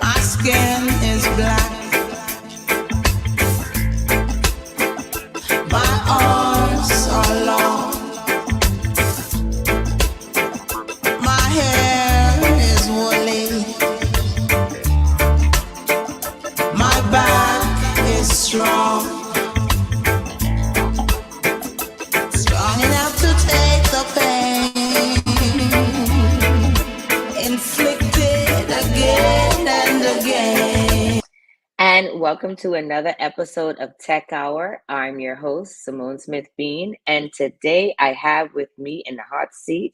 My skin is black. My arms are long. My hair is woolly. My back is strong. Strong enough to take the pain inflicted again and again. And welcome to another episode of Tech Hour. I'm your host, Simone Smith Bean, and today I have with me in the hot seat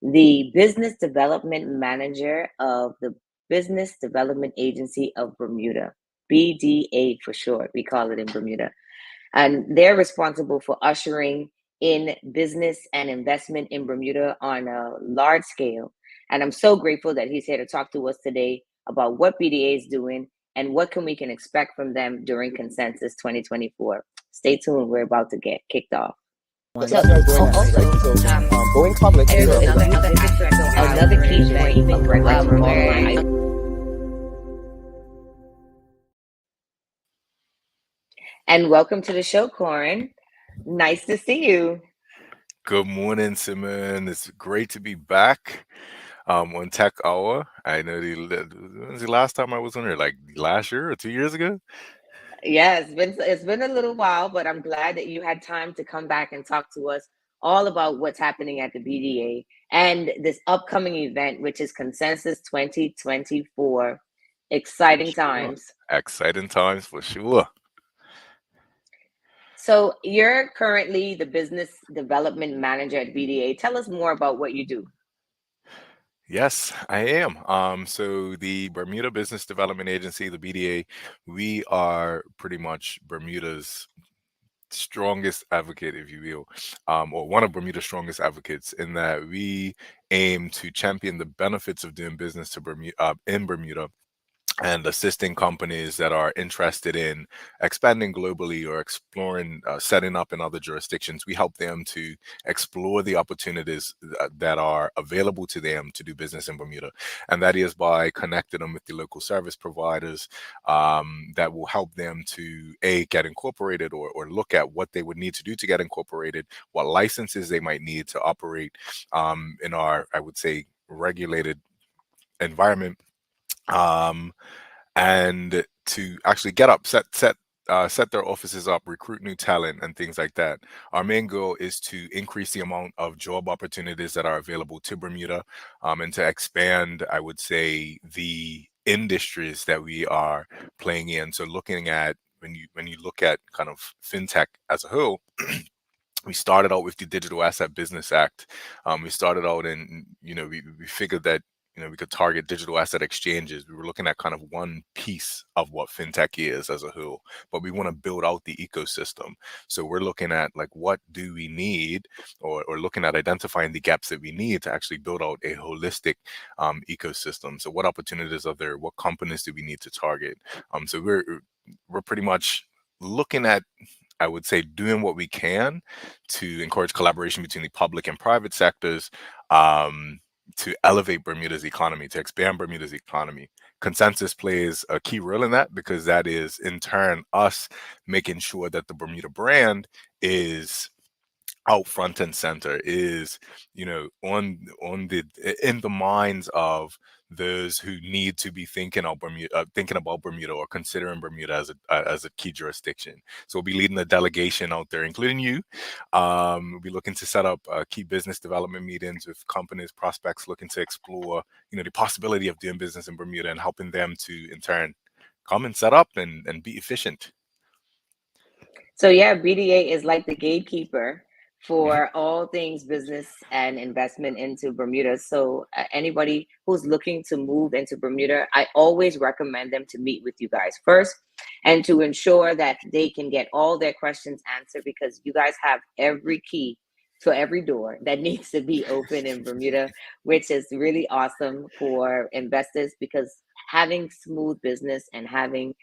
the Business Development Manager of the Business Development Agency of Bermuda, BDA for short. We call it in Bermuda. And they're responsible for ushering in business and investment in Bermuda on a large scale. And I'm so grateful that he's here to talk to us today about what BDA is doing and what we can expect from them during Consensus 2024. Stay tuned. We're about to get kicked off. So, going public is another key thing where and welcome to the show, Korrin. Nice to see you. Good morning, Simon. It's great to be back on Tech Hour. I know when was the last time I was on here? Like last year or 2 years ago? Yeah, it's been a little while, but I'm glad that you had time to come back and talk to us all about what's happening at the BDA and this upcoming event, which is Consensus 2024. Exciting times. Exciting times for sure. So you're currently the Business Development Manager at BDA. Tell us more about what you do. Yes, I am. So the Bermuda Business Development Agency, the BDA, we are pretty much Bermuda's strongest advocate, if you will, or one of Bermuda's strongest advocates, in that we aim to champion the benefits of doing business in Bermuda and assisting companies that are interested in expanding globally or exploring setting up in other jurisdictions. We help them to explore the opportunities that are available to them to do business in Bermuda. And that is by connecting them with the local service providers that will help them to, get incorporated or look at what they would need to do to get incorporated, what licenses they might need to operate in our, I would say, regulated environment. And to actually get up, set their offices up, recruit new talent and things like that. Our main goal is to increase the amount of job opportunities that are available to Bermuda, and to expand, I would say, the industries that we are playing in. So looking at, when you look at kind of fintech as a whole, we started out with the Digital Asset Business Act. We started out in, we figured that we could target digital asset exchanges. We were looking at kind of one piece of what fintech is as a whole, but we want to build out the ecosystem. So we're looking at, like, what do we need, or looking at identifying the gaps that we need to actually build out a holistic ecosystem. So what opportunities are there? What companies do we need to target? So we're pretty much looking at, I would say, doing what we can to encourage collaboration between the public and private sectors, to elevate Bermuda's economy, to expand Bermuda's economy. Consensus plays a key role in that, because that is in turn us making sure that the Bermuda brand is out front and center, is in the minds of those who need to be thinking about Bermuda or considering Bermuda as a key jurisdiction. So we'll be leading the delegation out there, including you. We'll be looking to set up key business development meetings with companies, prospects looking to explore the possibility of doing business in Bermuda, and helping them to in turn come and set up and be efficient. So yeah, BDA is like the gatekeeper for all things business and investment into Bermuda. So anybody who's looking to move into Bermuda, I always recommend them to meet with you guys first, and to ensure that they can get all their questions answered, because you guys have every key to every door that needs to be open in Bermuda, which is really awesome for investors, because having smooth business and having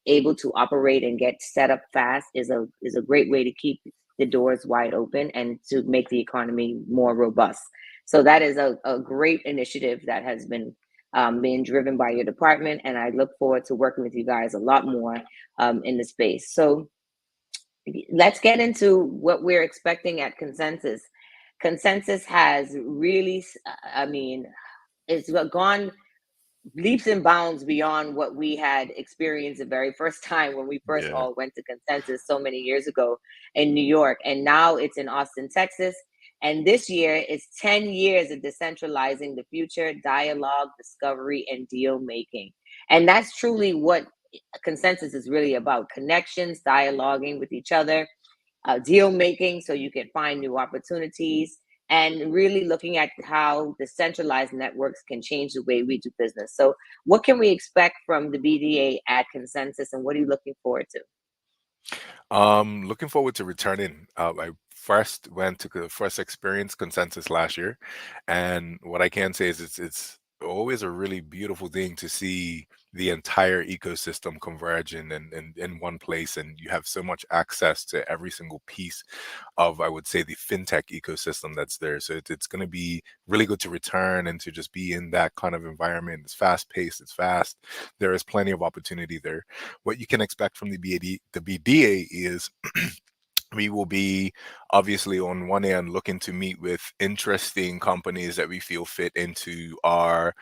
able to operate and get set up fast is a great way to keep the doors wide open and to make the economy more robust. So that is a great initiative that has been being driven by your department. And I look forward to working with you guys a lot more in the space. So let's get into what we're expecting at Consensus. Consensus has really, I mean, it's gone leaps and bounds beyond what we had experienced the very first time when we first Yeah. all went to Consensus so many years ago in New York. And now it's in Austin, Texas. And this year it's 10 years of decentralizing the future, dialogue, discovery, and deal making. And that's truly what Consensus is really about: connections, dialoguing with each other, deal making so you can find new opportunities, and really looking at how the centralized networks can change the way we do business. So what can we expect from the BDA at Consensus, and what are you looking forward to? Looking forward to returning. I first went to the first experience Consensus last year, and what I can say is it's always a really beautiful thing to see the entire ecosystem converging in one place, and you have so much access to every single piece of, I would say, the fintech ecosystem that's there. So it's going to be really good to return and to just be in that kind of environment. It's fast paced, it's fast. There is plenty of opportunity there. What you can expect from the BDA is we will be obviously on one end looking to meet with interesting companies that we feel fit into our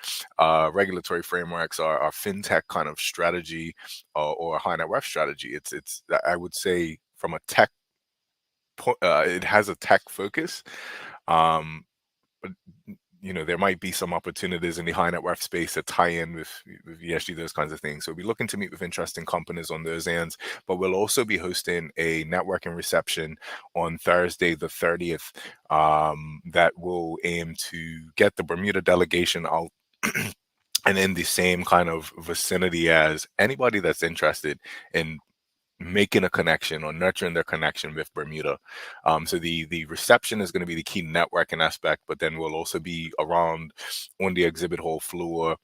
regulatory frameworks, our fintech kind of strategy, or high net worth strategy. It's I would say from a tech it has a tech focus. Um, but there might be some opportunities in the high net worth space that tie in with ESG, those kinds of things. So we'll be looking to meet with interesting companies on those ends, but we'll also be hosting a networking reception on Thursday, the 30th, that will aim to get the Bermuda delegation out and in the same kind of vicinity as anybody that's interested in making a connection or nurturing their connection with Bermuda. So the reception is going to be the key networking aspect, but then we'll also be around on the exhibit hall floor,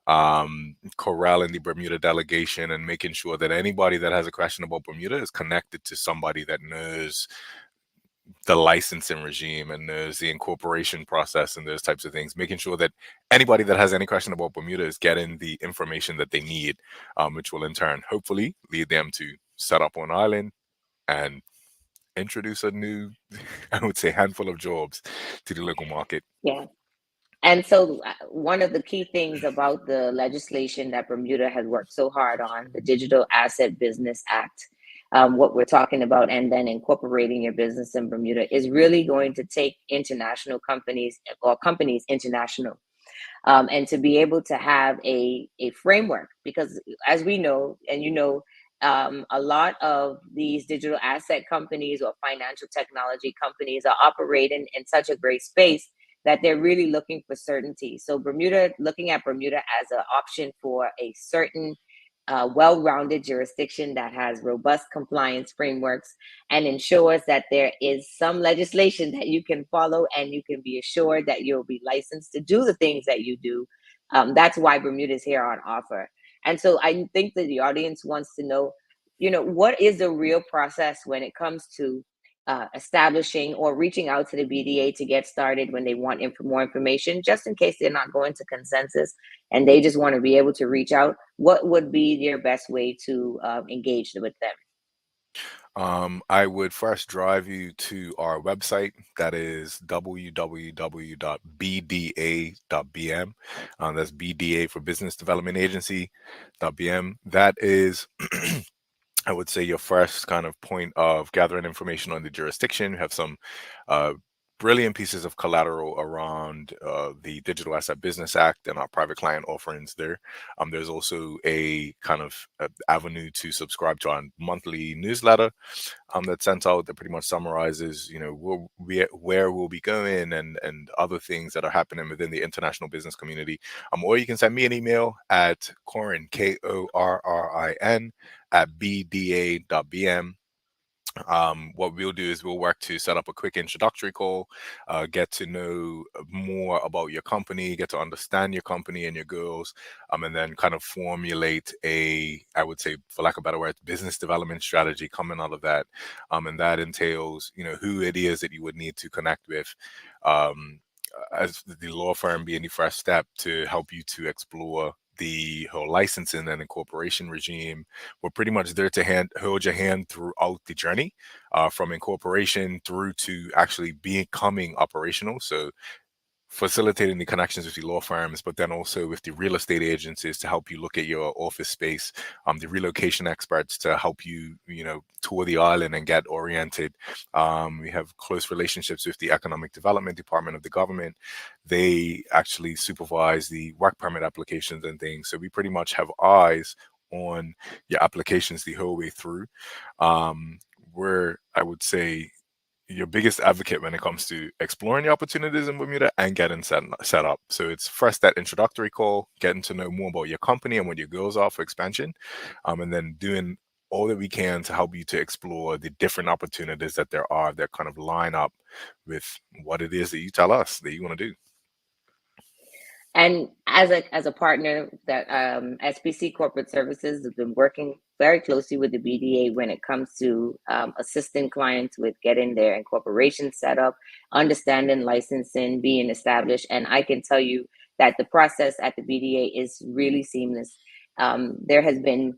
corralling the Bermuda delegation and making sure that anybody that has a question about Bermuda is connected to somebody that knows the licensing regime and there's the incorporation process and those types of things, making sure that anybody that has any question about Bermuda is getting the information that they need, which will in turn hopefully lead them to set up on island and introduce a new, I would say, handful of jobs to the local market. Yeah. And so, one of the key things about the legislation that Bermuda has worked so hard on, the Digital Asset Business Act, what we're talking about, and then incorporating your business in Bermuda, is really going to take international companies or companies international, and to be able to have a framework. Because as we know, and a lot of these digital asset companies or financial technology companies are operating in such a great space that they're really looking for certainty. So looking at Bermuda as an option for a certain well-rounded jurisdiction that has robust compliance frameworks and ensures that there is some legislation that you can follow and you can be assured that you'll be licensed to do the things that you do. That's why Bermuda is here on offer. And so I think that the audience wants to know, what is the real process when it comes to establishing or reaching out to the BDA to get started when they want more information, just in case they're not going to Consensus and they just want to be able to reach out. What would be your best way to engage with them? I would first drive you to our website. That is www.bda.bm. That's BDA for Business Development Agency.bm. That is I would say your first kind of point of gathering information on the jurisdiction. We have some brilliant pieces of collateral around the Digital Asset Business Act and our private client offerings there. There's also a kind of avenue to subscribe to our monthly newsletter that's sent out that pretty much summarizes, where we'll be going and other things that are happening within the international business community. Or you can send me an email at Korrin, Korrin, at bda.bm. What we'll do is we'll work to set up a quick introductory call, get to know more about your company, get to understand your company and your goals, and then kind of formulate I would say, for lack of a better word, business development strategy coming out of that. And that entails, who it is that you would need to connect with. as the law firm being the first step to help you to explore the whole licensing and incorporation regime. We're pretty much there to hold your hand throughout the journey, from incorporation through to actually becoming operational. So facilitating the connections with the law firms, but then also with the real estate agencies to help you look at your office space, the relocation experts to help you, tour the island and get oriented. We have close relationships with the Economic Development Department of the government. They actually supervise the work permit applications and things. So we pretty much have eyes on your applications the whole way through. We're, I would say, your biggest advocate when it comes to exploring the opportunities in Bermuda and getting set up. So it's first that introductory call, getting to know more about your company and what your goals are for expansion, and then doing all that we can to help you to explore the different opportunities that there are that kind of line up with what it is that you tell us that you want to do. And as a partner, that SPC Corporate Services has been working very closely with the BDA when it comes to assisting clients with getting their incorporation set up, understanding licensing, being established. And I can tell you that the process at the BDA is really seamless. There has been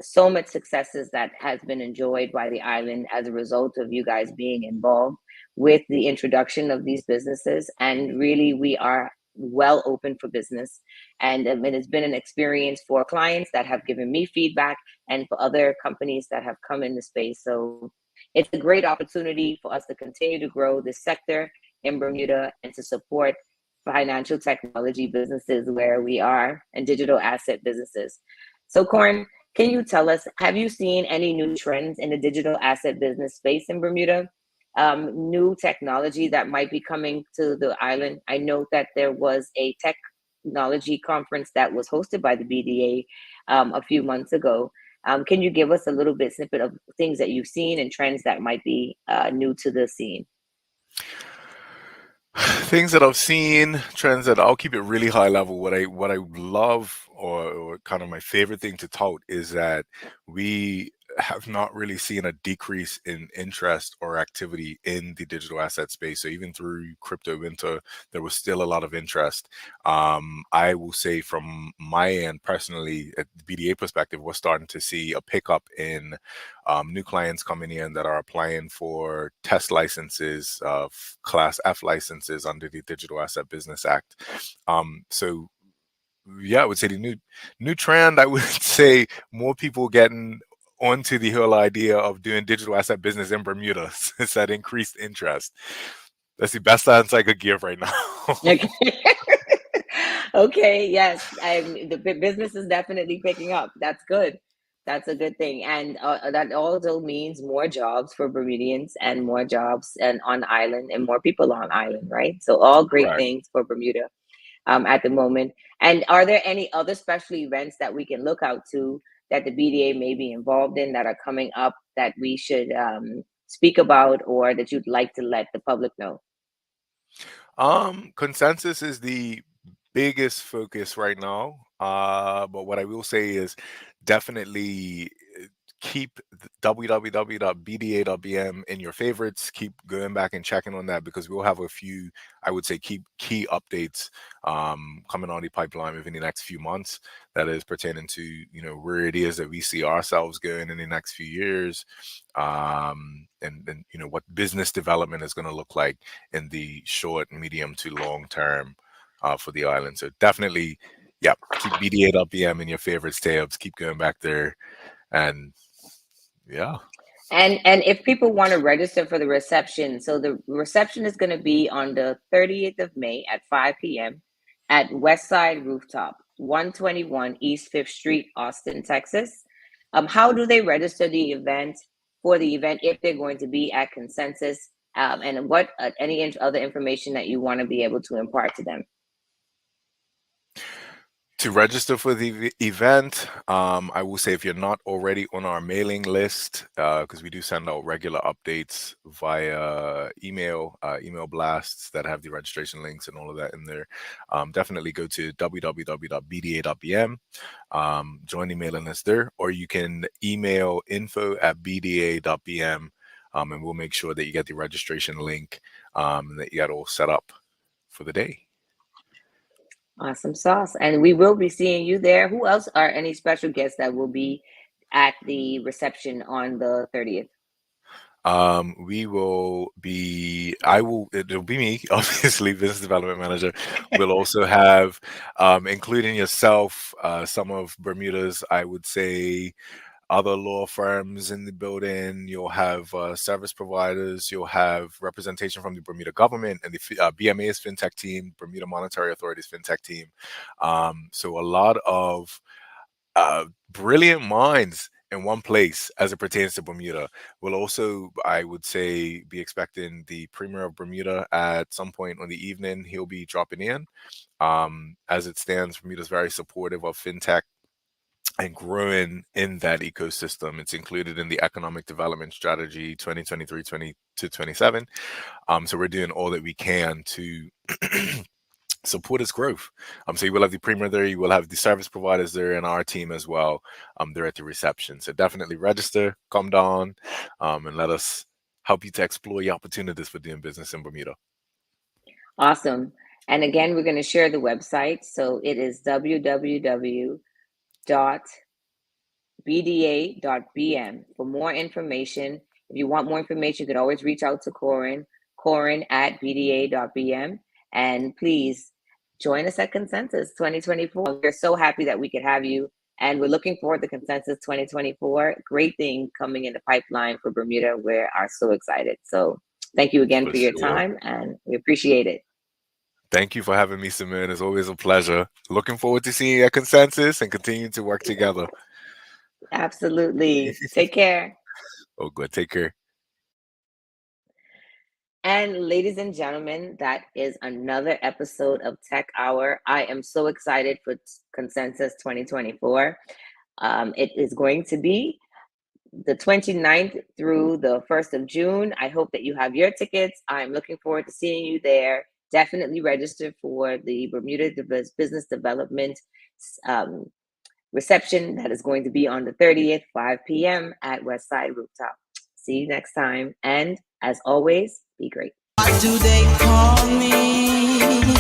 so much successes that has been enjoyed by the island as a result of you guys being involved with the introduction of these businesses. And really, we are well open for business. And it's been an experience for clients that have given me feedback and for other companies that have come in the space. So it's a great opportunity for us to continue to grow this sector in Bermuda and to support financial technology businesses where we are and digital asset businesses. So Korrin, can you tell us, have you seen any new trends in the digital asset business space in Bermuda? New technology that might be coming to the island? I know that there was a technology conference that was hosted by the BDA a few months ago. Can you give us a little bit snippet of things that you've seen and trends that might be new to the scene? Things that I've seen, trends that I'll keep it really high level. What I love, or kind of my favorite thing to tout, is that we have not really seen a decrease in interest or activity in the digital asset space. So even through crypto winter, there was still a lot of interest. I will say from my end personally, at the BDA perspective, we're starting to see a pickup in new clients coming in that are applying for test licenses, Class F licenses under the Digital Asset Business Act. So yeah, I would say the new trend, I would say more people getting onto the whole idea of doing digital asset business in Bermuda. It's that increased interest. That's the best answer I could give right now. Okay. Okay, yes, the business is definitely picking up. That's good. That's a good thing, and that also means more jobs for Bermudians and more jobs and on island and more people on island, right? So all great Right. things for Bermuda at the moment. And are there any other special events that we can look out to that the BDA may be involved in that are coming up that we should speak about or that you'd like to let the public know? Consensus is the biggest focus right now. But what I will say is definitely keep www.bda.bm in your favorites. Keep going back and checking on that, because we'll have a few, I would say, key updates coming on the pipeline within the next few months that is pertaining to where it is that we see ourselves going in the next few years, and what business development is going to look like in the short, medium to long term for the island. So definitely, yeah, keep BDA.bm in your favorites tabs. Keep going back there, and yeah. And if people want to register for the reception, so the reception is going to be on the 30th of May at 5 p.m. at Westside Rooftop, 121 East 5th Street, Austin, Texas. How do they register for the event if they're going to be at Consensus? And what any other information that you want to be able to impart to them? To register for the event, I will say if you're not already on our mailing list, because we do send out regular updates via email blasts that have the registration links and all of that in there, definitely go to www.bda.bm, join the mailing list there, or you can email info@bda.bm, and we'll make sure that you get the registration link and that you got all set up for the day. Awesome sauce. And we will be seeing you there. Who else are any special guests that will be at the reception on the 30th? It'll be me, obviously, business development manager. We'll also have, including yourself, some of Bermuda's, I would say, other law firms in the building. You'll have service providers. You'll have representation from the Bermuda government and the BMA's fintech team, Bermuda Monetary Authority's fintech team. So a lot of brilliant minds in one place as it pertains to Bermuda. We'll also, I would say, be expecting the Premier of Bermuda at some point on the evening. He'll be dropping in. As it stands, Bermuda's very supportive of fintech and growing in that ecosystem. It's included in the Economic Development Strategy 2023-2027. So we're doing all that we can to support its growth. So you will have the Premier there, you will have the service providers there, and our team as well. They're at the reception. So definitely register, come down, and let us help you to explore your opportunities for doing business in Bermuda. Awesome. And again, we're going to share the website. So it is www.bda.bm. For more information, if you want more information, you can always reach out to Korrin at bda.bm. And please join us at Consensus 2024. We're so happy that we could have you. And we're looking forward to Consensus 2024. Great thing coming in the pipeline for Bermuda. We are so excited. So thank you again for your time, and we appreciate it. Thank you for having me, Simone. It's always a pleasure. Looking forward to seeing you at Consensus and continuing to work together. Absolutely. Take care. Oh, good. Take care. And ladies and gentlemen, that is another episode of Tech Hour. I am so excited for Consensus 2024. It is going to be the 29th through the 1st of June. I hope that you have your tickets. I'm looking forward to seeing you there. Definitely register for the Bermuda Business Development reception that is going to be on the 30th, 5 p.m. at Westside Rooftop. See you next time. And as always, be great. Why do they call me?